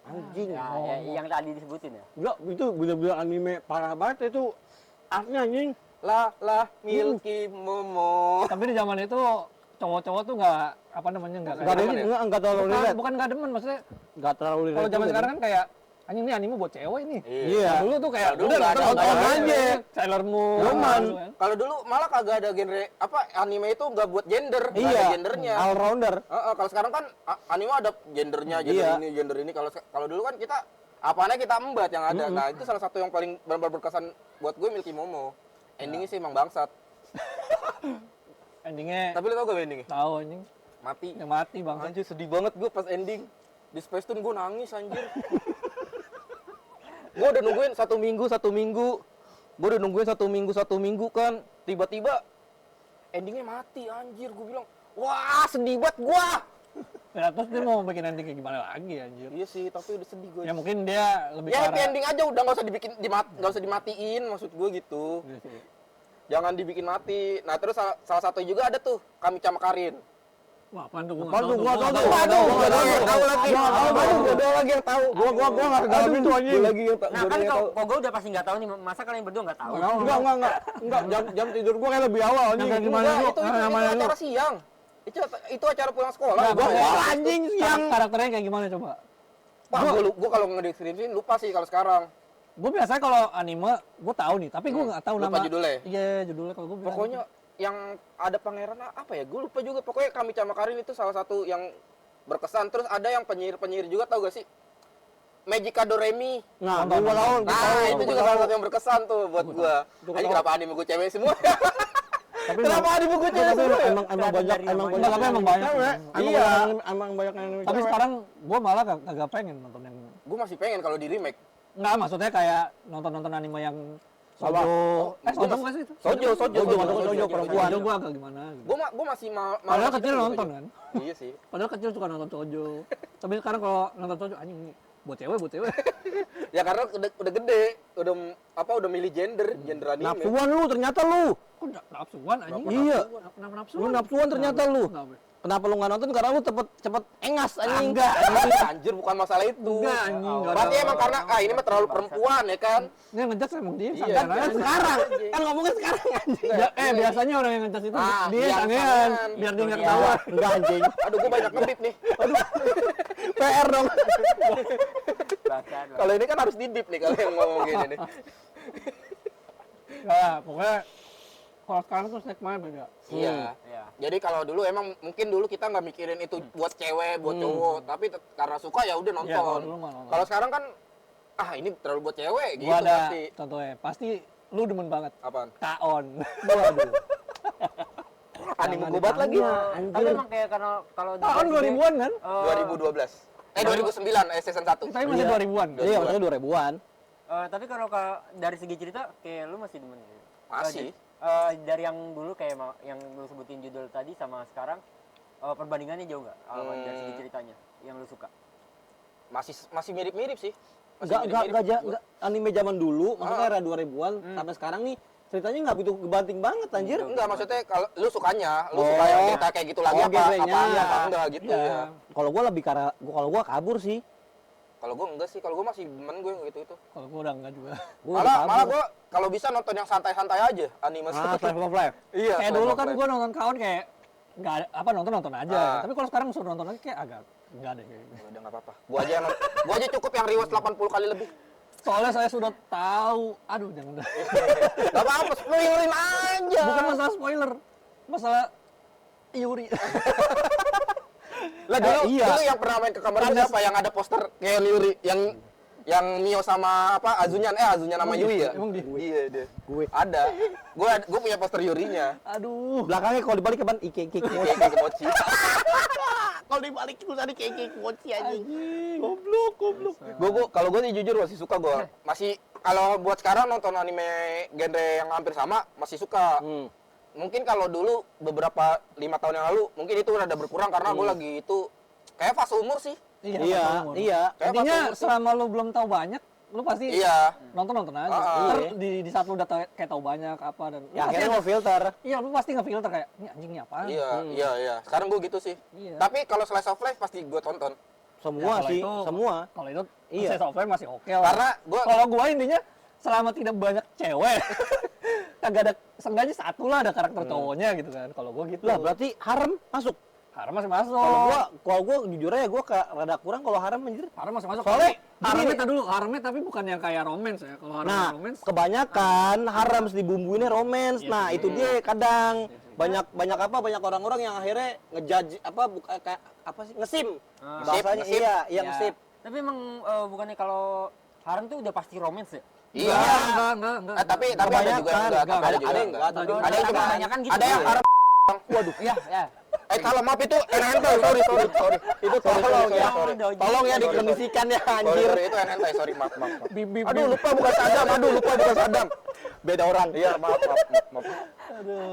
C: Anjing.
D: Ya, yang tadi disebutin ya.
C: Enggak, itu bener-bener anime parah banget itu. Artnya anjing.
B: Lah Milky Momo.
A: Tapi di zaman itu cowok-cowok tuh nggak apa namanya nggak
C: Enggak
A: kayak
C: ada enggak terlalu
A: bukan,
C: relate.
A: bukan nggak demen maksudnya.
C: Enggak terlalu relate.
A: Kalau zaman
C: juga
A: sekarang
C: sih.
A: kan kayak anjing ini anime buat cewek nih.
C: Iya.
A: Nah, dulu tuh kayak
B: Kalau dulu
A: udah
B: nggak ada,
A: nonton
C: nonton aja.
A: Sailor Moon.
C: Cuman,
A: gitu kan.
B: Kalau dulu malah kagak ada genre apa anime itu nggak buat gender, nggak
C: Iya.
B: ada gendernya.
C: All rounder.
B: Kalau sekarang kan anime ada gendernya,
C: Iya.
B: gender ini. Kalau dulu kan kita apanya kita embat yang ada. Nah, itu salah satu yang paling benar-benar berkesan buat gue Milky Momo. Endingnya sih emang bangsat.
A: Endingnya
B: Tapi lu tau gak endingnya?
A: tahu anjing
B: Mati.
A: yang mati bang.
B: Anjir sedih banget gue pas ending. Di Space Tune gue nangis anjir. Gue udah nungguin satu minggu. Gue udah nungguin satu minggu kan. Tiba-tiba endingnya mati anjir. Gue bilang, wah sedih banget gue.
A: Ya, terus dia mau bikin ending kayak gimana lagi anjir?
B: Iya sih, tapi udah sedih gue.
A: Ya mungkin dia lebih
B: Ya happy
A: parah.
B: ending aja udah nggak usah dibikin nggak usah dimatiin maksud gue gitu.
A: Iya sih.
B: Jangan dibikin mati. Nah terus salah satu juga ada tuh kami Karin.
A: Wah, apaan tuh?
C: Gua tahu.
B: Gua lagi.
C: Gua lagi yang tahu. Gua enggak dalam itu anjing.
B: Gue lagi yang
D: Nah kan kok gue udah pasti nggak tahu nih, masa kalian berdua nggak tahu?
C: Enggak. Jam tidur gua kayak lebih awal anjing.
A: Yang gimana lu?
B: Itu
A: Namanya lu?
B: acara siang. Itu acara pulang sekolah.
A: Nah,
B: Gua
A: gua-
B: anjing siang.
A: Karakternya kayak gimana coba?
B: Wah, gua kalau ngedeskripsiin lupa sih kalau sekarang.
A: Gue biasanya kalau anime, gue tahu nih, tapi gue nggak tahu
B: Lupa
A: nama.
B: judulnya?
A: Iya, judulnya kalau gue.
B: Pokoknya yang ada pangeran apa ya? Gue lupa juga. Pokoknya Kami-sama Karin itu salah satu yang berkesan. Terus ada yang penyiar-penyiar juga, tahu gak sih? Magica Doremi.
C: Nah, gua tahu.
B: Nah, itu juga salah satu yang berkesan tuh buat gua. Ini kenapa anime gue cewek semua?
A: Tapi
B: Kenapa anime gue cewek semua?
C: emang banyak
A: tapi emang banyak.
B: Iya.
C: Emang banyak yang
A: Tapi sekarang gue malah kagak pengen nonton yang.
B: Gue masih pengen kalau di remake.
A: Nggak, maksudnya kayak nonton anime yang
C: Apa?
A: Sojo. Sojo nggak sih itu?
C: Sojo perempuan.
A: Sojo gue agak gimana gitu.
B: Gue masih
A: Padahal kecil nonton kan.
B: Iya sih.
A: Padahal kecil suka nonton Sojo. Tapi sekarang kalau nonton Sojo, anjing ini buat cewek.
B: Ya karena udah gede, udah milih gender anime.
C: Nafsuan lu ternyata lu.
A: Kok nafsuan anjing?
C: Iya.
A: Kenapa nafsuan?
C: Lu nafsuan ternyata lu.
A: Kenapa?
C: Kenapa lu nggak nonton? Karena lu cepet engas anjing.
A: Enggak,
B: Anjir, bukan masalah itu.
A: enggak anjing. nggak
B: Berarti
A: ada.
B: emang karena ini mah terlalu perempuan ya kan?
A: Ini yang ngejudge emang dia,
B: Iya,
A: sangean aja.
C: Sekarang kan ngomongnya sekarang anjing.
A: Biasanya orang yang ngejudge itu
B: Ah,
A: dia
B: yang
A: sangean,
B: sangean.
A: biar dia nggak
D: Iya.
A: ketawa.
C: Enggak anjing.
B: Aduh, gue banyak ngebip nih.
C: PR dong.
D: Bahkan,
B: Kalau ini kan harus didip nih kalau yang ngomong gini nih.
A: Nah, pokoknya kalau sekarang tuh stigma beda.
B: Iya.
D: Iya.
B: Jadi kalau dulu emang mungkin dulu kita nggak mikirin itu buat cewek, buat cowok, tapi karena suka ya udah
A: Iya, kalau
B: nonton.
A: dulu nggak nonton.
B: Kalau sekarang kan ini terlalu buat cewek gitu
A: Gua ada
B: pasti.
A: contohnya, pasti lu demen banget.
B: Apaan?
A: Kaon.
C: Waduh.
B: Anime
C: Jangan
B: gobat lagi.
C: ditanya,
D: Tapi emang kayak kalau di
A: Kaon 2000-an kan?
B: 2012. 2009 season 1.
A: Tapi masih
C: Iya.
A: 2000-an.
C: Iya, maksudnya 2000-an.
D: tapi kalau dari segi cerita kayak lu masih demen gitu.
B: Masih.
D: Dari yang dulu kayak yang lu sebutin judul tadi sama sekarang perbandingannya jauh nggak dari segi ceritanya yang lu suka?
B: Masih mirip-mirip sih. Masih
C: Enggak
B: mirip-mirip.
C: enggak anime zaman dulu, maksudnya era 2000-an sampai sekarang nih ceritanya nggak begitu kebanting banget anjir.
B: Enggak, maksudnya kalau lu sukanya, lu
C: Oh.
B: suka yang cerita kayak gitu lagi
C: Oh,
B: apa
C: genrenya.
B: iya apa enggak gitu
A: Iya.
B: ya.
C: Kalau gua lebih kalau gua kabur sih.
B: Kalau gua enggak sih, kalau gua masih demen gue gitu-gitu.
A: Kalau gua udah enggak juga.
C: Gua
B: Malah
C: lebih kabur.
B: gua kalau bisa nonton yang santai-santai aja anime.
C: Slice of life.
B: Iya.
A: Kayak
B: Slice
A: dulu
B: of
A: kan
B: life.
A: gua nonton Kaon kayak nggak ada, nonton aja.
B: Ah.
A: Tapi kalau sekarang suruh nonton lagi kayak agak enggak ada kayak gitu.
B: Ya udah enggak apa-apa. Gua aja cukup yang rewatch 80 kali lebih.
A: Soalnya saya sudah tahu. Aduh, jangan dah.
B: Enggak apa-apa, spoilerin aja.
A: Bukan masalah spoiler. Masalah Yuri.
B: Lah dulu,
C: iya.
B: dulu yang pernah main ke kamar gue siapa yang ada poster kayak Yuri yang Mio sama Azunyan nama Yui ya?
A: Emang dia?
B: Iya dia.
C: Gue.
B: Ada. Gue punya poster Yurinya.
A: Aduh.
C: Belakangnya kalau dibalik kapan Ike
B: Kayak mochi.
C: Kalau dibalik tulisannya Ike mochi anjing. Goblok.
B: Gue kalau gue sih jujur masih suka gue. Masih kalau buat sekarang nonton anime genre yang hampir sama masih suka. Mungkin kalau dulu beberapa 5 tahun yang lalu mungkin itu udah berkurang karena gue lagi itu kayak fase umur sih.
C: Iya.
B: Kayak
A: Intinya
B: fase umur sih.
A: selama lu belum tahu banyak, lu pasti
B: Iya.
A: nonton aja.
B: Ah,
A: Ntar di saat lu udah kayak tahu banyak apa dan
C: Ya akhirnya mau filter.
A: iya lu pasti ngefilter kayak ini anjing ini apa?
B: Iya. Sekarang gue gitu sih.
A: Iya.
B: Tapi kalau slice of life pasti gue tonton.
C: Semua
A: Ya, kalau
C: sih,
A: itu-
C: semua.
A: Kalau itu
C: Iya.
A: iya. Software masih oke lah.
B: Karena gue
A: Kalau gua intinya selama tidak banyak cewek, kagak ada seenggaknya satu lah ada karakter cowoknya gitu kan. Kalau gua gitu.
C: Lah berarti harem masuk.
A: Harem masih masuk.
C: Kalau gua jujur aja gua rada kurang kalau harem anjir.
A: Harem masih masuk.
C: Soalnya
A: Tapi haremnya
C: gini-
A: tak dulu, haremnya tapi bukan yang kayak romance ya. Kalau harem
C: Nah,
A: romance
C: kebanyakan harem dibumbuinnya romance.
A: Iya
C: Nah,
A: sih.
C: itu dia kadang banyak orang-orang yang akhirnya ngejudge apa sih ngesim. Bahasanya
B: ngesim.
C: iya,
D: Ya.
C: ngesim.
D: Tapi emang bukannya kalau harem tuh udah pasti romance ya?
B: iya.
A: enggak.
B: Tapi ada juga yang enggak.
C: Kebanyakan.
B: Tapi ada juga
C: Ada
B: yang
C: yang
B: enggak.
C: enggak,
B: Ada
C: tapi
B: yang cuma
D: kebanyakan gitu.
B: ada yang harap.
C: Waduh.
D: Iya, ya.
B: Kalau maaf itu hentai, sorry. Itu tolong ya.
D: sorry.
C: Tolong ya dikondisikan ya anjir.
B: Sorry, itu hentai, sorry, maaf.
A: Bib.
B: Aduh, lupa bukan Sadam.
C: Beda orang.
B: Iya, maaf.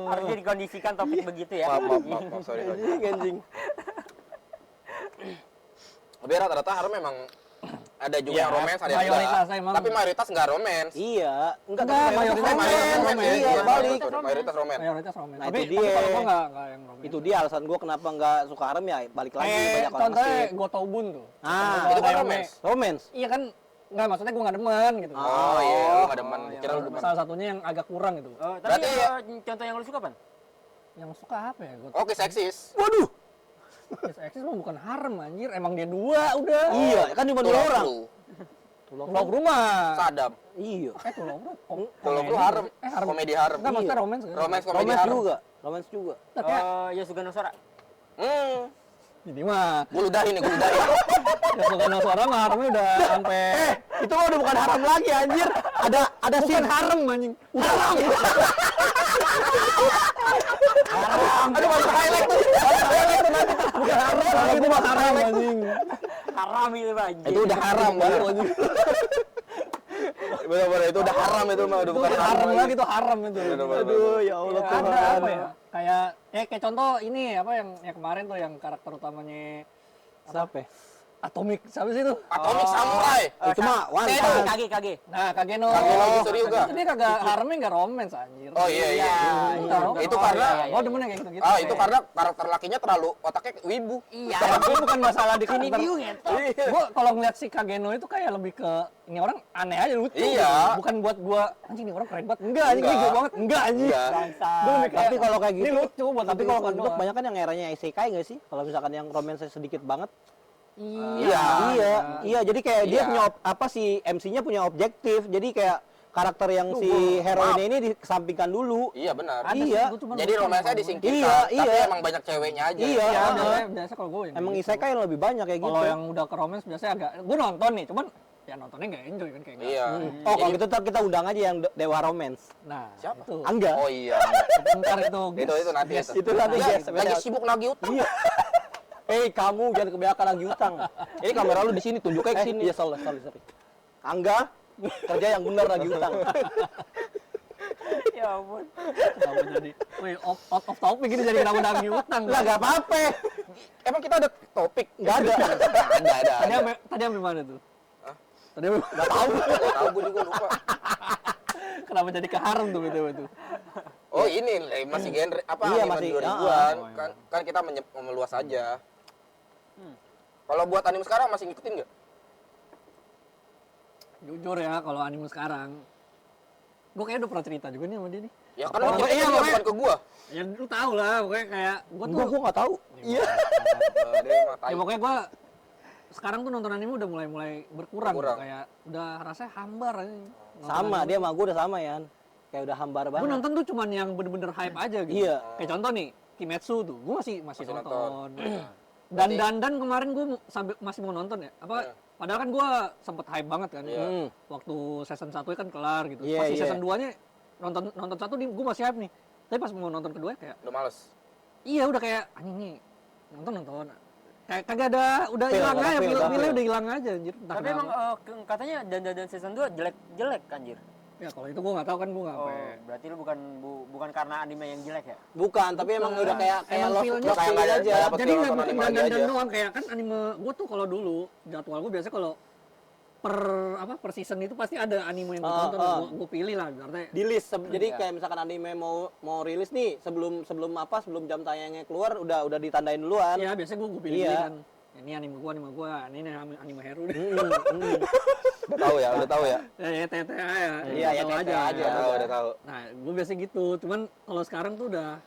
D: Harusnya dikondisikan topik begitu ya.
B: Maaf, sorry.
C: Anjing.
B: Tapi rata-rata harem memang ada juga
A: Iya,
B: yang romance, ada yang
A: mayoritas
B: enggak.
A: emang.
B: Tapi mayoritas enggak romance.
C: Iya,
A: Enggak,
C: tapi
A: mayoritas
C: romance.
A: romance.
C: Iya, balik.
B: Mayoritas romance.
A: Mayoritas romance.
C: Nah,
A: tapi
C: itu dia.
A: kalau gua enggak yang romance.
C: Itu dia alasan gua kenapa nggak suka harem ya, balik lagi banyak orang
A: contohnya
C: ngesim.
A: Gotobun tuh.
C: Ah,
B: Itu kan
A: Ada
B: romance.
C: romance.
A: Iya kan, enggak maksudnya gua enggak demen gitu.
B: Oh iya, lu enggak demen. Kira lu demen.
A: Salah satunya yang agak kurang gitu.
D: Tapi
B: Berarti-
D: contoh yang lu suka, Pan?
A: Yang suka apa ya? Gua
B: Oke, seksis.
C: Waduh.
A: Yes, Exis mah bukan harem anjir, emang dia dua udah.
C: Iya, kan cuma 2 orang.
A: Pulau rumah.
B: Sadam.
C: Iya.
A: Pulau
B: Kalau lu harem,
A: harem.
B: komedi harem.
A: Enggak, maksudnya romance kan?
B: Romance komedi
C: Romance
B: harem.
C: juga. Romance juga.
D: Yasuga Nosora.
A: Jadi mah
B: Gue ludahin nih, gue ludahin.
A: ya suka suara mah haremnya udah sampai
C: Itu mah udah bukan haram lagi anjir. Ada
A: bukan harem anjing. Udah haram.
B: Aduh, masuk highlight tuh.
A: Bukan harem, tapi itu mah haram anjing.
D: Haram itu anjir.
B: Itu udah haram baru anjing. Bener-bener itu udah haram itu mah, udah
A: Itu
B: bukan
A: bukan
B: haram
A: harem
B: lagi.
A: lagi, itu haram itu.
B: Bener-bener.
C: Aduh, ya Allah
A: Ya,
C: Tuhan.
A: ada apa ya? Kayak contoh ini apa yang kemarin tuh yang karakter utamanya
C: Siapa?
A: Atomic, siapa sih itu?
B: Atomic Samurai.
C: Itu mah one
B: Seru.
C: time.
D: Kage.
A: Nah, Kageno.
B: Kageno Tsuruga.
A: Itu dia kagak haremnya enggak romance anjir.
B: Oh iya iya. Itu karena
A: Oh, demen yang kayak gitu-gitu.
B: itu karena karakter lakinya terlalu otaknya wibu.
A: Iya, tapi bukan masalah di
D: Ini
A: karakter.
D: view gitu.
A: Gua kalau ngeliat si Kageno itu kayak lebih ke ini orang aneh aja lucu.
B: Iya.
A: Bukan buat gua anjing ini orang keren banget. Enggak, anjing
B: Enggak.
A: gue banget. Enggak anjing.
B: Iya.
A: Gua lebih kayak,
C: Tapi kalau kayak
A: ini
C: gitu,
A: lucu buat
C: tapi kalau
A: lucu-lucuan
C: untuk
A: doang.
C: banyak kan yang eranya isekai nggak sih? Kalau misalkan yang romance sedikit banget.
B: Iya.
C: Iya, jadi kayak dia
B: Iya.
C: punya si MC-nya punya objektif. Jadi kayak karakter yang si heroinnya ini dikesampingkan dulu.
B: Iya benar.
A: Ada sih,
C: Iya.
A: gua cuman
B: Jadi
A: lupa
B: romansnya
A: nama.
B: disingkirkan,
C: Iya,
B: tapi
C: iya.
B: emang banyak ceweknya aja.
C: Iya.
A: Iya,
C: Heeh.
A: biasa kalau gue
C: Emang isekai yang lebih banyak kayak gitu.
A: Kalau yang udah ke romance biasanya agak gue nonton nih, cuman ya nontonnya nggak enjoy kan kayak nggak.
B: Iya.
C: Oh, kalau gitu ntar kita undang aja yang Dewa Romance.
A: Nah,
B: Siapa?
A: itu.
C: Angga.
B: Oh iya.
A: Ntar itu
B: Itu nanti
A: guys.
B: itu.
C: Itu nanti
B: Iya,
C: guys.
B: lagi sibuk nagih utang.
C: Iya. Kamu jangan kebanyakan lagi utang. Ini kamera lu di sini, tunjuknya ke sini. Iya, sorry. Angga, kerja yang benar lagi utang.
D: Ya ampun.
A: Kenapa jadi? Wih, out of topic ini jadi kenapa nagih utang?
C: Lah enggak apa-apa.
B: Emang kita ada topik?
C: Enggak ada.
B: Ada.
A: Tadi sampai mana tuh?
B: Hah?
A: Tadi sampai
C: Enggak tahu.
B: Gak tahu, gue juga lupa.
A: kenapa jadi ke harem tuh itu?
B: Oh ini masih genre apa?
C: Iya,
B: anime
C: masih,
B: 2000-an.
A: oh, iya.
B: Kan kita meluas aja. Kalau buat anime sekarang masih ngikutin nggak?
A: Jujur ya, kalau anime sekarang, gue kayaknya udah pernah cerita juga nih sama dia nih.
B: Ya kan
A: Oh,
B: lo
A: iya,
B: iya,
A: makanya-
B: bukan ke gua.
A: Ya lu tau lah, pokoknya kayak gue tuh.
C: Gua enggak tahu.
B: Iya. Dia mah tai.
A: Ya pokoknya gue sekarang tuh nonton anime udah mulai berkurang.
B: Berkurang.
A: Kayak udah rasanya hambar aja.
C: Sama, dia sama gua udah sama ya. Kayak udah hambar
A: Gue
C: banget.
A: nonton tuh cuman yang bener-bener hype aja gitu.
C: Iya.
A: Kayak contoh nih, Kimetsu tuh, gue masih
B: Masih
A: nonton.
B: Berarti-
A: Dan kemarin gue sampai masih mau nonton ya. Apa? Padahal kan gue sempet hype banget kan.
B: Iya.
A: Waktu season 1 kan kelar gitu.
C: Iya,
A: Pas di
C: iya.
A: season 2-nya nonton 1 nih gue masih hype nih. Tapi pas mau nonton kedua kayak
B: Udah males.
A: iya udah kayak anjing nih. Nonton. Kayak kagak ada, udah
C: Feel,
A: hilang
C: nggak
A: aja,
C: feel, nggak
A: feel
C: feel.
A: udah hilang aja anjir. Entah
D: Tapi
A: kenapa.
D: emang katanya dan season 2 jelek anjir.
A: Ya kalau itu gue nggak tahu kan gue nggak
D: Oh,
A: sampai.
D: berarti lu bukan karena anime yang jelek ya?
C: Bukan, tapi emang udah kayak
A: Emang
C: love
A: feel-nya
C: love
B: kayak
C: feel
B: nggak
C: aja.
B: ada- dapet
A: Jadi
B: feel
A: nggak
B: nonton
A: bukan
B: anime lagi
A: dan
B: aja.
A: doang kayak kan anime gue tuh kalau dulu jadwal gue biasanya kalau per season itu pasti ada anime yang gue tonton, gue pilih lah berarti.
C: Di list. Jadi
D: Iya.
C: kayak misalkan anime mau rilis nih sebelum jam tayangnya keluar udah ditandain duluan.
A: Ya biasanya gue pilih
C: Iya.
A: kan. Ini anime gue, ini anime Heru deh.
B: Udah tahu ya.
A: Ya TTA ya.
C: Iya, ya,
A: Tahu
C: TTA aja.
B: Udah tahu.
A: Nah, gue biasa gitu. Cuman kalau sekarang tuh udah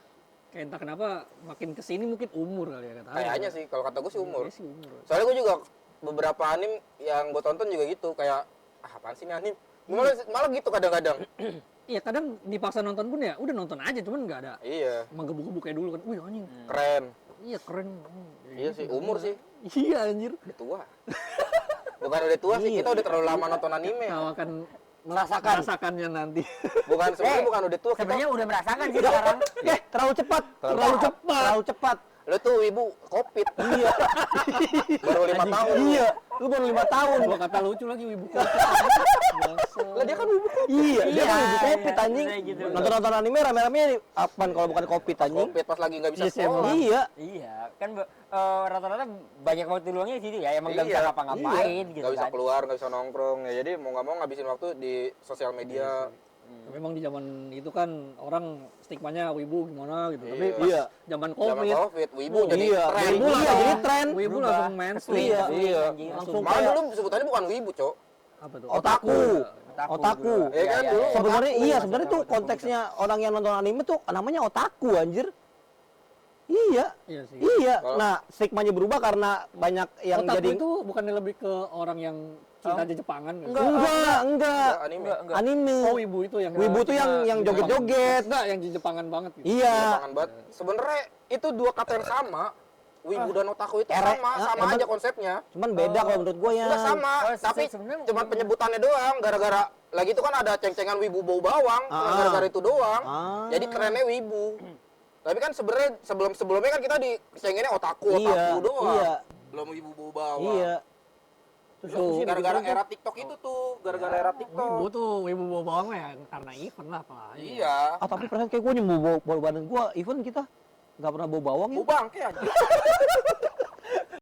A: kayak entah kenapa makin kesini mungkin umur kali ya kata.
B: Kayaknya sih kalau kata gue sih umur.
A: Iya sih umur.
B: Soalnya gue juga beberapa anime yang gue tonton juga gitu kayak apaan sih ini anime? Gua malah gitu kadang-kadang.
A: Iya kadang dipaksa nonton pun ya udah nonton aja cuman nggak ada
B: Iya,
A: menggebu-gebu kayak dulu kan. Wih anjing.
B: keren.
A: Iya keren.
B: Iya sih, umur sih.
A: Iya anjir.
B: Udah tua. Bukan udah tua sih, kita udah terlalu lama nonton anime.
A: Kau akan
C: Merasakan.
A: merasakannya nanti.
B: Bukan sebenarnya bukan udah tua, kita
D: Sebenarnya udah merasakan sih sekarang.
C: Terlalu cepat. Terlalu cepat.
B: lo tuh ibu covid. Iya. Baru 5 tahun.
C: Iya, lu baru 5 tahun.
A: Gua kata lucu lagi ibu.
B: Lah dia kan ibu covid.
C: Iya, dia kan
D: Iya,
C: ibu covid
D: iya,
C: anjing.
D: iya, gitu.
C: Nonton anime rame-rame apaan kalau bukan covid anjing.
B: Covid pas lagi nggak bisa
A: Iya sih,
B: sekolah.
A: emang.
C: Iya.
D: Iya, kan rata-rata banyak waktu luangnya di situ ya, emang nggak
B: Iya,
D: bisa ngapa-ngapain gitu
B: Nggak bisa
D: kan.
B: keluar, nggak bisa nongkrong ya. Jadi mau nggak mau ngabisin waktu di sosial media.
A: Memang di zaman itu kan orang stigmanya wibu gimana gitu. Tapi
B: Iya.
A: pas
C: Iya.
A: zaman
B: Zaman
A: Covid,
B: covid, wibu jadi
C: Iya,
B: tren.
C: wibu
A: Wibu
C: iya, jadi tren.
A: wibu
D: Berubah.
A: langsung mainstream.
C: Iya.
B: Iya.
C: Langsung
B: Malah
C: kayak
B: dulu sebutannya bukan wibu, Cok.
A: Apa tuh?
C: otaku. Otaku.
B: Iya kan, dulu
C: Sebenarnya
B: otaku.
C: iya, sebenarnya tuh konteksnya orang yang nonton anime tuh namanya otaku anjir. Iya.
A: Iya sih.
C: Iya.
B: Kalau-
C: Nah, stigmanya berubah karena banyak yang
A: Otaku
C: jadi
A: itu bukannya lebih ke orang yang cinta Jepangan kan?
C: enggak.
B: Enggak, anime.
D: Enggak.
C: Anime.
A: Oh, wibu itu yang
C: Wibu tuh yang joget-joget.
A: Enggak, yang Jepangan banget gitu.
C: Iya.
B: Jepangan banget. Sebenarnya itu dua kata yang sama. Wibu dan otaku itu
C: Ere-
B: sama
C: emang-
B: aja konsepnya.
C: Cuman beda kalau menurut gua ya.
B: Enggak sama,
D: Oh,
B: tapi
D: sebenarnya
B: cuma penyebutannya doang. Gara-gara lagi itu kan ada ceng-cengan wibu bau bawang, cuma
C: Ah.
B: gara-gara itu doang.
C: Ah.
B: Jadi kerennya wibu. Tapi kan sebenarnya sebelumnya kan kita dicengennya otaku
C: Iya,
B: doang.
C: iya.
B: Belum wibu bau bawang.
C: Iya.
B: Terus gara-gara era TikTok itu tuh, gara-gara era
A: Wibu
B: TikTok.
A: tuh, wibu bawa bawang ya karena event lah apa.
B: Iya.
C: Ah, tapi perasaan kayak gua nyembuh bau badan gua, even kita nggak pernah bau bawang ya.
B: Bau bangke aja.